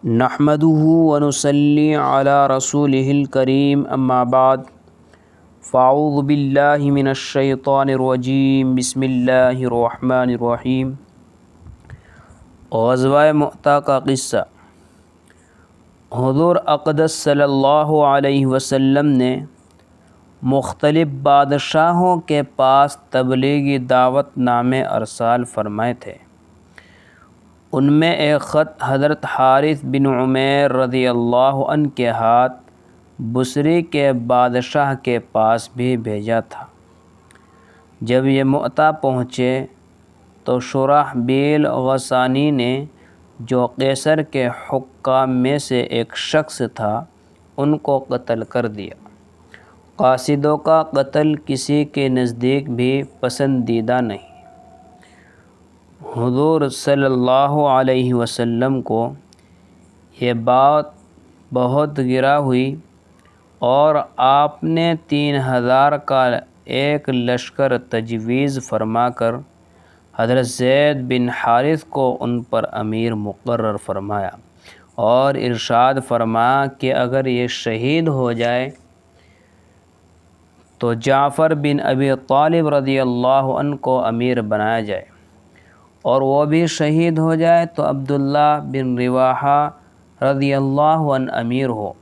نحمده ونصلي على رسوله الكريم اما بعد فاعوذ باللہ من الشیطان الرجیم بسم اللہ الرحمن الرحیم۔ غزوہ مؤتہ کا قصہ۔ حضور اقدس صلی اللہ علیہ وسلم نے مختلف بادشاہوں کے پاس تبلیغی دعوت نامے ارسال فرمائے تھے۔ ان میں ایک خط حضرت حارث بن عمیر رضی اللہ عنہ کے ہاتھ بصری کے بادشاہ کے پاس بھی بھیجا تھا۔ جب یہ مؤتہ پہنچے تو شرحبیل غسانی نے، جو قیصر کے حکام میں سے ایک شخص تھا، ان کو قتل کر دیا۔ قاصدوں کا قتل کسی کے نزدیک بھی پسندیدہ نہیں۔ حضور صلی اللہ علیہ وسلم کو یہ بات بہت گراں ہوئی اور آپ نے 3000 کا ایک لشکر تجویز فرما کر حضرت زید بن حارث کو ان پر امیر مقرر فرمایا اور ارشاد فرمایا کہ اگر یہ شہید ہو جائے تو جعفر بن ابی طالب رضی اللہ عنہ کو امیر بنایا جائے، اور وہ بھی شہید ہو جائے تو عبداللہ بن رواحہ رضی اللہ عنہ امیر ہو،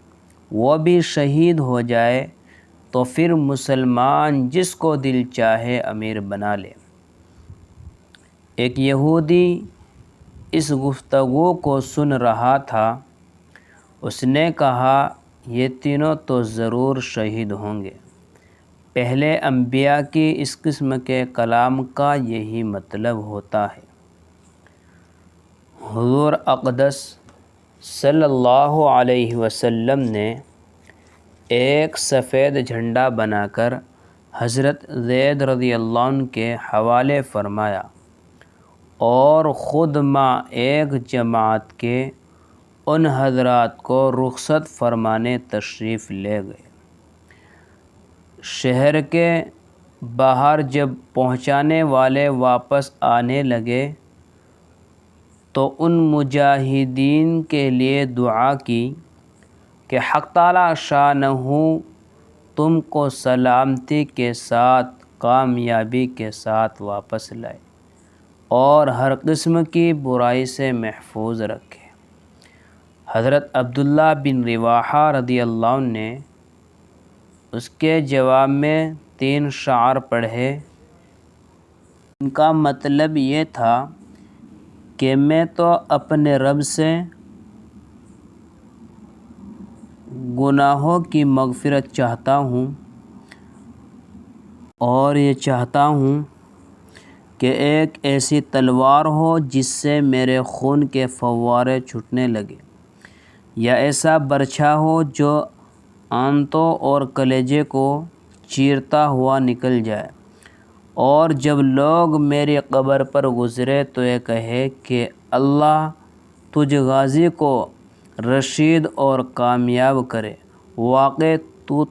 وہ بھی شہید ہو جائے تو پھر مسلمان جس کو دل چاہے امیر بنا لے۔ ایک یہودی اس گفتگو کو سن رہا تھا۔ اس نے کہا، یہ تینوں تو ضرور شہید ہوں گے۔ پہلے انبیاء کی اس قسم کے کلام کا یہی مطلب ہوتا ہے۔ حضور اقدس صلی اللہ علیہ وسلم نے ایک سفید جھنڈا بنا کر حضرت زید رضی اللہ عنہ کے حوالے فرمایا اور خود مع ایک جماعت کے ان حضرات کو رخصت فرمانے تشریف لے گئے۔ شہر کے باہر جب پہنچانے والے واپس آنے لگے تو ان مجاہدین کے لیے دعا کی کہ حق تعالیٰ شانہ تم کو سلامتی کے ساتھ، کامیابی کے ساتھ واپس لائے اور ہر قسم کی برائی سے محفوظ رکھے۔ حضرت عبداللہ بن رواحہ رضی اللہ عنہ نے اس کے جواب میں 3 شعر پڑھے۔ ان کا مطلب یہ تھا کہ میں تو اپنے رب سے گناہوں کی مغفرت چاہتا ہوں اور یہ چاہتا ہوں کہ ایک ایسی تلوار ہو جس سے میرے خون کے فوارے چھوٹنے لگے، یا ایسا برچھا ہو جو آنتوں اور کلیجے کو چیرتا ہوا نکل جائے، اور جب لوگ میری قبر پر گزرے تو یہ کہے کہ اللہ تجھ غازی کو رشید اور کامیاب کرے، واقع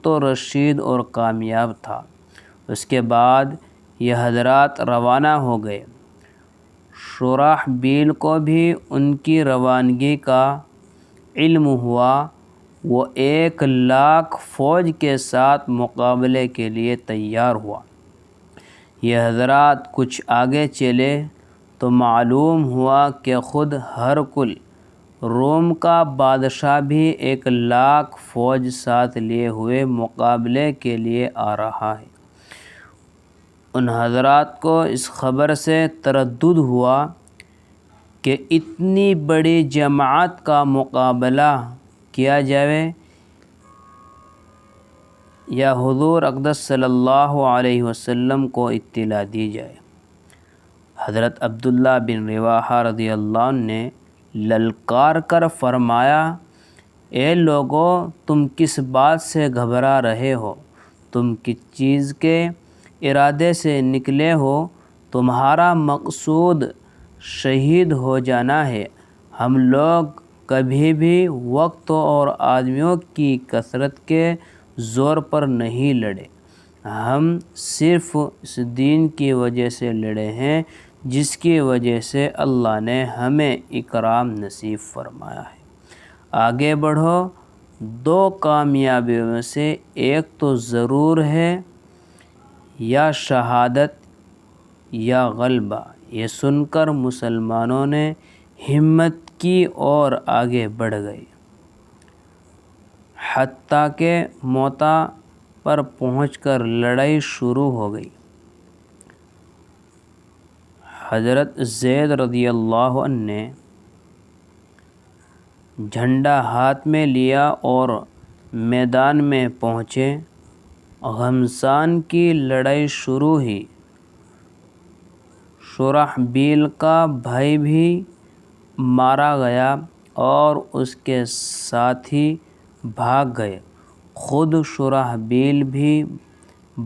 تو رشید اور کامیاب تھا۔ اس کے بعد یہ حضرات روانہ ہو گئے۔ شرحبیل کو بھی ان کی روانگی کا علم ہوا۔ وہ 1,00,000 فوج کے ساتھ مقابلے کے لیے تیار ہوا۔ یہ حضرات کچھ آگے چلے تو معلوم ہوا کہ خود ہرقل روم کا بادشاہ بھی 1,00,000 فوج ساتھ لیے ہوئے مقابلے کے لیے آ رہا ہے۔ ان حضرات کو اس خبر سے تردد ہوا کہ اتنی بڑی جماعت کا مقابلہ کیا جائے یا حضور اقدس صلی اللہ علیہ وسلم کو اطلاع دی جائے۔ حضرت عبداللہ بن رواحہ رضی اللہ عنہ نے للکار کر فرمایا، اے لوگو، تم کس بات سے گھبرا رہے ہو؟ تم کس چیز کے ارادے سے نکلے ہو؟ تمہارا مقصود شہید ہو جانا ہے۔ ہم لوگ کبھی بھی وقت اور آدمیوں کی کثرت کے زور پر نہیں لڑے، ہم صرف اس دین کی وجہ سے لڑے ہیں جس کی وجہ سے اللہ نے ہمیں اکرام نصیب فرمایا ہے۔ آگے بڑھو، دو کامیابیوں میں سے ایک تو ضرور ہے، یا شہادت یا غلبہ۔ یہ سن کر مسلمانوں نے ہمت کی اور آگے بڑھ گئے، حتیٰ کہ موتا پر پہنچ کر لڑائی شروع ہو گئی۔ حضرت زید رضی اللہ عنہ نے جھنڈا ہاتھ میں لیا اور میدان میں پہنچے۔ گھمسان کی لڑائی شروع ہوئی۔ شرحبیل کا بھائی بھی مارا گیا اور اس کے ساتھی بھاگ گئے۔ خود شرحبیل بھی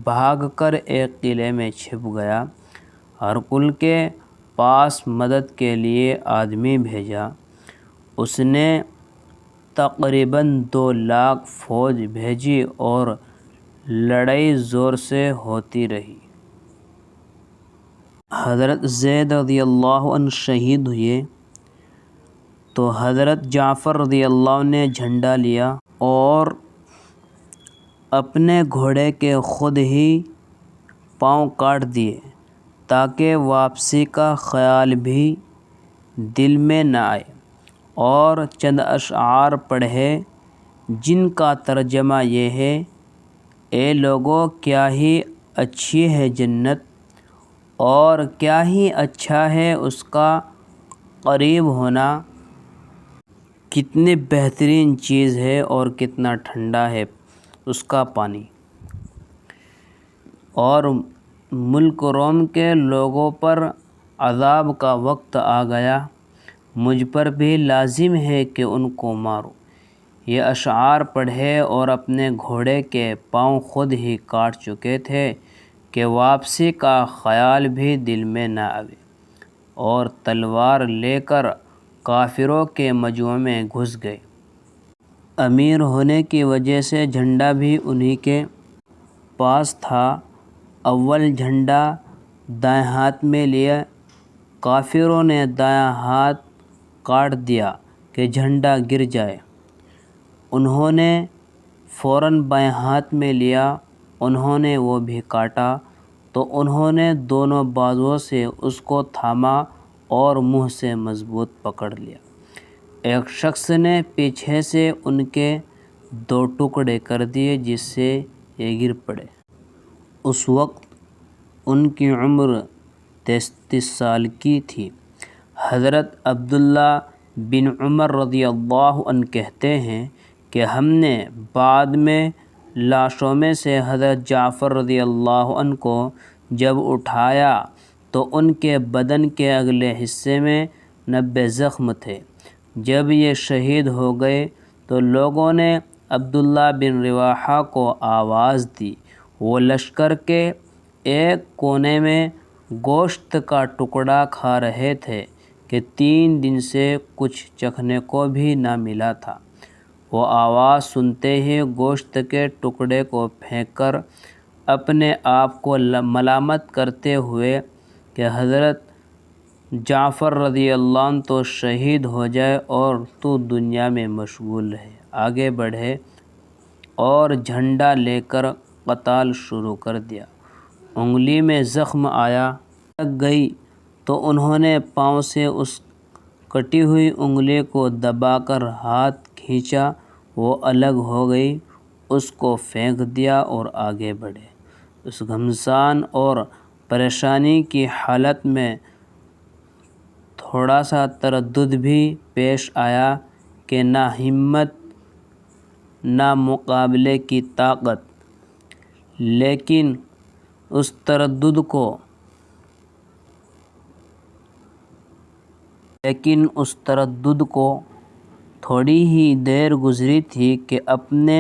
بھاگ کر ایک قلعے میں چھپ گیا۔ ہرقل کے پاس مدد کے لیے آدمی بھیجا۔ اس نے تقریباً 2 لاکھ فوج بھیجی اور لڑائی زور سے ہوتی رہی۔ حضرت زید رضی اللہ عنہ شہید ہوئے تو حضرت جعفر رضی اللہ عنہ نے جھنڈا لیا اور اپنے گھوڑے کے خود ہی پاؤں کاٹ دیے تاکہ واپسی کا خیال بھی دل میں نہ آئے، اور چند اشعار پڑھے جن کا ترجمہ یہ ہے: اے لوگو، کیا ہی اچھی ہے جنت، اور کیا ہی اچھا ہے اس کا قریب ہونا، کتنی بہترین چیز ہے اور کتنا ٹھنڈا ہے اس کا پانی۔ اور ملک روم کے لوگوں پر عذاب کا وقت آ گیا، مجھ پر بھی لازم ہے کہ ان کو ماروں۔ یہ اشعار پڑھے اور اپنے گھوڑے کے پاؤں خود ہی کاٹ چکے تھے کہ واپسی کا خیال بھی دل میں نہ آئے، اور تلوار لے کر کافروں کے مجمع میں گھس گئے۔ امیر ہونے کی وجہ سے جھنڈا بھی انہی کے پاس تھا۔ اول جھنڈا دائیں ہاتھ میں لیا، کافروں نے دایاں ہاتھ کاٹ دیا کہ جھنڈا گر جائے۔ انہوں نے فوراً بائیں ہاتھ میں لیا، انہوں نے وہ بھی کاٹا تو انہوں نے دونوں بازوؤں سے اس کو تھاما اور منہ سے مضبوط پکڑ لیا۔ ایک شخص نے پیچھے سے ان کے 2 ٹکڑے کر دیے جس سے یہ گر پڑے۔ اس وقت ان کی عمر 33 سال کی تھی۔ حضرت عبداللہ بن عمر رضی اللہ عنہ کہتے ہیں کہ ہم نے بعد میں لاشوں میں سے حضرت جعفر رضی اللہ عنہ کو جب اٹھایا تو ان کے بدن کے اگلے حصے میں 90 زخم تھے۔ جب یہ شہید ہو گئے تو لوگوں نے عبداللہ بن رواحہ کو آواز دی۔ وہ لشکر کے ایک کونے میں گوشت کا ٹکڑا کھا رہے تھے کہ 3 دن سے کچھ چکھنے کو بھی نہ ملا تھا۔ وہ آواز سنتے ہی گوشت کے ٹکڑے کو پھینک کر اپنے آپ کو ملامت کرتے ہوئے کہ حضرت جعفر رضی اللہ عنہ تو شہید ہو جائے اور تو دنیا میں مشغول رہے، آگے بڑھے، اور جھنڈا لے کر قتال شروع کر دیا۔ انگلی میں زخم آیا، لگ گئی تو انہوں نے پاؤں سے اس کٹی ہوئی انگلی کو دبا کر ہاتھ کھینچا، وہ الگ ہو گئی، اس کو پھینک دیا اور آگے بڑھے۔ اس گھمسان اور پریشانی کی حالت میں تھوڑا سا تردد بھی پیش آیا کہ نہ ہمت نہ مقابلے کی طاقت، لیکن اس تردد کو تھوڑی ہی دیر گزری تھی کہ اپنے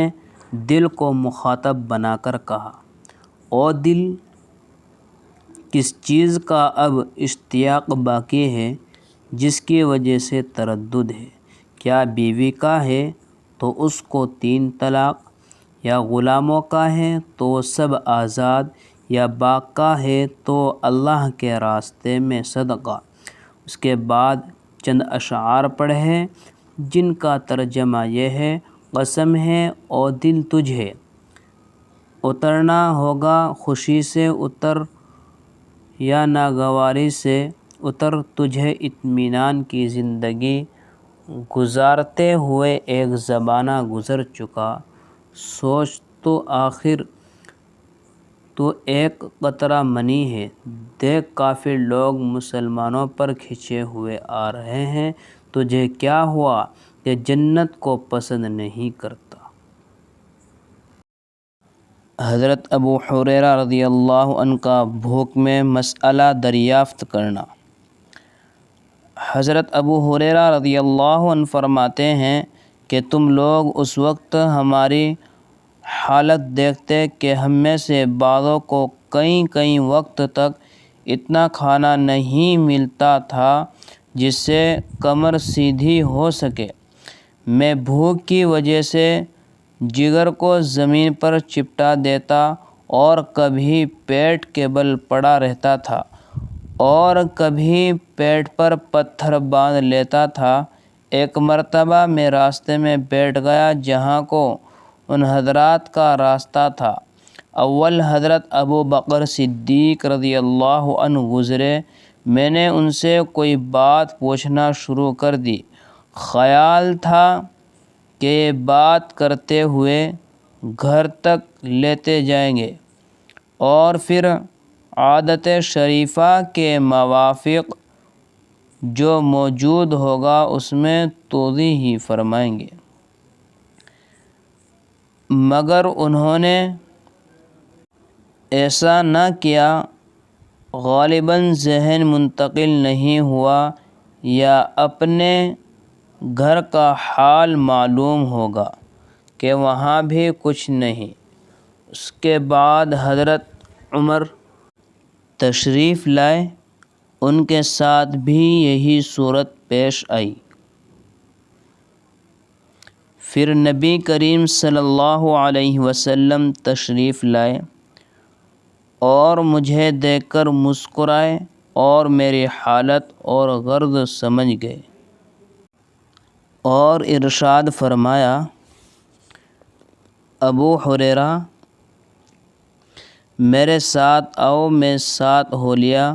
دل کو مخاطب بنا کر کہا: او دل، کس چیز کا اب اشتیاق باقی ہے جس کی وجہ سے تردد ہے؟ کیا بیوی کا ہے تو اس کو 3 طلاق، یا غلاموں کا ہے تو سب آزاد، یا باغ کا ہے تو اللہ کے راستے میں صدقہ۔ اس کے بعد چند اشعار پڑھے جن کا ترجمہ یہ ہے قسم ہے او دل تجھے اترنا ہوگا، خوشی سے اتر یا ناگواری سے اتر، تجھے اطمینان کی زندگی گزارتے ہوئے ایک زمانہ گزر چکا، سوچ تو آخر تو ایک قطرہ منی ہے، دیکھ کافر لوگ مسلمانوں پر کھنچے ہوئے آ رہے ہیں، تجھے کیا ہوا کہ جنت کو پسند نہیں کرتا۔ حضرت ابو ہریرہ رضی اللہ عنہ کا بھوک میں مسئلہ دریافت کرنا۔ حضرت ابو ہریرہ رضی اللہ عنہ فرماتے ہیں کہ تم لوگ اس وقت ہماری حالت دیکھتے کہ ہم میں سے بعضوں کو کئی وقت تک اتنا کھانا نہیں ملتا تھا جس سے کمر سیدھی ہو سکے۔ میں بھوک کی وجہ سے جگر کو زمین پر چپٹا دیتا اور کبھی پیٹ کے بل پڑا رہتا تھا اور کبھی پیٹ پر پتھر باندھ لیتا تھا۔ ایک مرتبہ میں راستے میں بیٹھ گیا جہاں کو ان حضرات کا راستہ تھا۔ اول حضرت ابو بکر صدیق رضی اللہ عنہ گزرے، میں نے ان سے کوئی بات پوچھنا شروع کر دی، خیال تھا کہ یہ بات کرتے ہوئے گھر تک لیتے جائیں گے اور پھر عادت شریفہ کے موافق جو موجود ہوگا اس میں توضیح فرمائیں گے، مگر انہوں نے ایسا نہ کیا۔ غالباً ذہن منتقل نہیں ہوا یا اپنے گھر کا حال معلوم ہوگا کہ وہاں بھی کچھ نہیں۔ اس کے بعد حضرت عمر تشریف لائے، ان کے ساتھ بھی یہی صورت پیش آئی۔ پھر نبی کریم صلی اللہ علیہ وسلم تشریف لائے اور مجھے دیکھ کر مسکرائے اور میری حالت اور غرض سمجھ گئے اور ارشاد فرمایا، ابو ہریرہ میرے ساتھ آؤ۔ میں ساتھ ہو لیا۔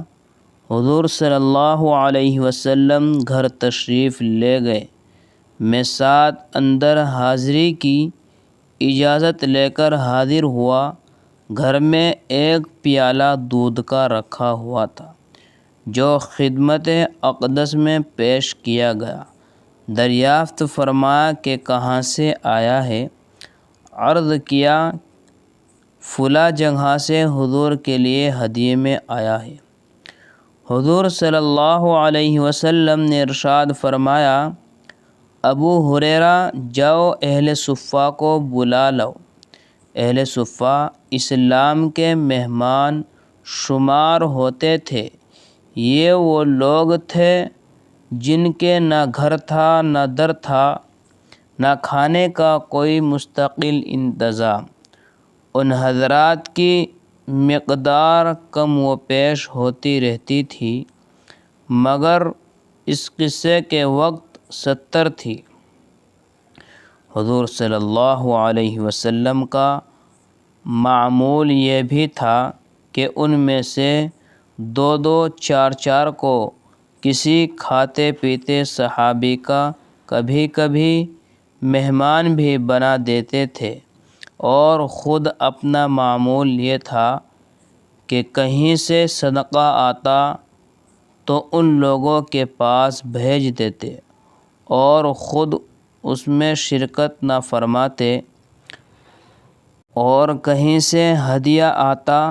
حضور صلی اللہ علیہ وسلم گھر تشریف لے گئے، میں ساتھ اندر حاضری کی اجازت لے کر حاضر ہوا۔ گھر میں ایک پیالہ دودھ کا رکھا ہوا تھا جو خدمت اقدس میں پیش کیا گیا۔ دریافت فرمایا کہ کہاں سے آیا ہے؟ عرض کیا فلاں جگہ سے حضور کے لیے ہدیے میں آیا ہے۔ حضور صلی اللہ علیہ وسلم نے ارشاد فرمایا، ابو ہریرہ جاؤ اہل صفہ کو بلا لاؤ۔ اہل صفہ اسلام کے مہمان شمار ہوتے تھے۔ یہ وہ لوگ تھے جن کے نہ گھر تھا نہ در تھا، نہ کھانے کا کوئی مستقل انتظام۔ ان حضرات کی مقدار کم و بیش ہوتی رہتی تھی، مگر اس قصے کے وقت 70 تھی۔ حضور صلی اللہ علیہ وسلم کا معمول یہ بھی تھا کہ ان میں سے 2 4 کو کسی کھاتے پیتے صحابی کا کبھی کبھی مہمان بھی بنا دیتے تھے، اور خود اپنا معمول یہ تھا کہ کہیں سے صدقہ آتا تو ان لوگوں کے پاس بھیج دیتے اور خود اس میں شرکت نہ فرماتے، اور کہیں سے ہدیہ آتا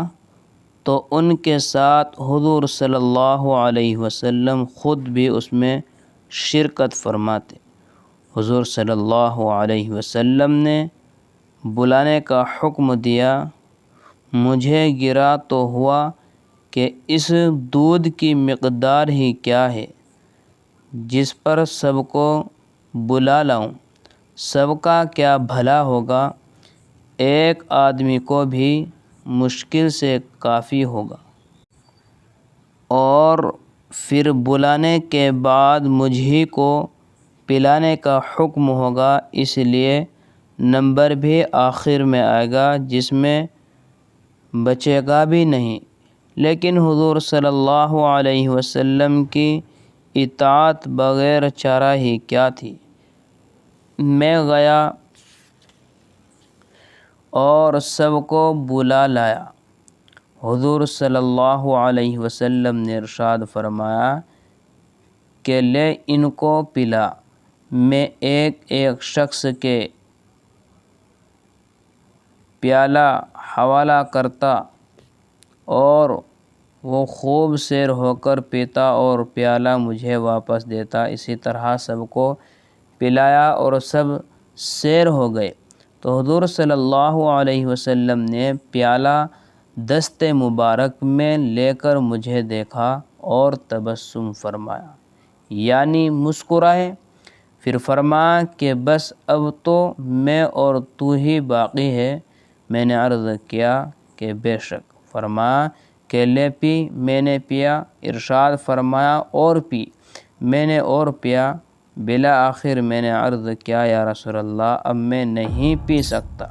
تو ان کے ساتھ حضور صلی اللہ علیہ وسلم خود بھی اس میں شرکت فرماتے۔ حضور صلی اللہ علیہ وسلم نے بلانے کا حکم دیا، مجھے گرا تو ہوا کہ اس دودھ کی مقدار ہی کیا ہے جس پر سب کو بلا لاؤں، سب کا کیا بھلا ہوگا، ایک آدمی کو بھی مشکل سے کافی ہوگا۔ اور پھر بلانے کے بعد مجھ ہی کو پلانے کا حکم ہوگا، اس لیے نمبر بھی آخر میں آئے گا جس میں بچے گا بھی نہیں۔ لیکن حضور صلی اللہ علیہ وسلم کی اطاعت بغیر چارہ ہی کیا تھی۔ میں گیا اور سب کو بلا لایا۔ حضور صلی اللہ علیہ وسلم نے ارشاد فرمایا کہ لے ان کو پلا۔ میں ایک ایک شخص کے پیالہ حوالہ کرتا اور وہ خوب سیر ہو کر پیتا اور پیالہ مجھے واپس دیتا۔ اسی طرح سب کو پلایا اور سب سیر ہو گئے تو حضور صلی اللہ علیہ وسلم نے پیالہ دست مبارک میں لے کر مجھے دیکھا اور تبسم فرمایا، یعنی مسکرائے۔ پھر فرمایا کہ بس اب تو میں اور تو ہی باقی ہے۔ میں نے عرض کیا کہ بے شک۔ فرمایا کہ لے پی۔ میں نے پیا۔ ارشاد فرمایا اور پی۔ میں نے اور پیا۔ بالآخر میں نے عرض کیا یا رسول اللہ اب میں نہیں پی سکتا۔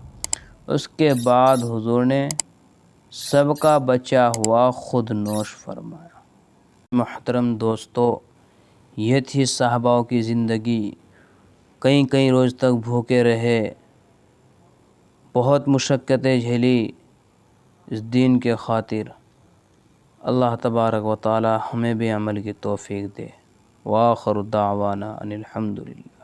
اس کے بعد حضور نے سب کا بچا ہوا خود نوش فرمایا۔ محترم دوستو، یہ تھی صحابہ کی زندگی۔ کئی روز تک بھوکے رہے، بہت مشقتیں جھیلی اس دین کے خاطر۔ اللہ تبارک و تعالی ہمیں بھی عمل کی توفیق دے۔ وآخر دعوانا ان الحمدللہ۔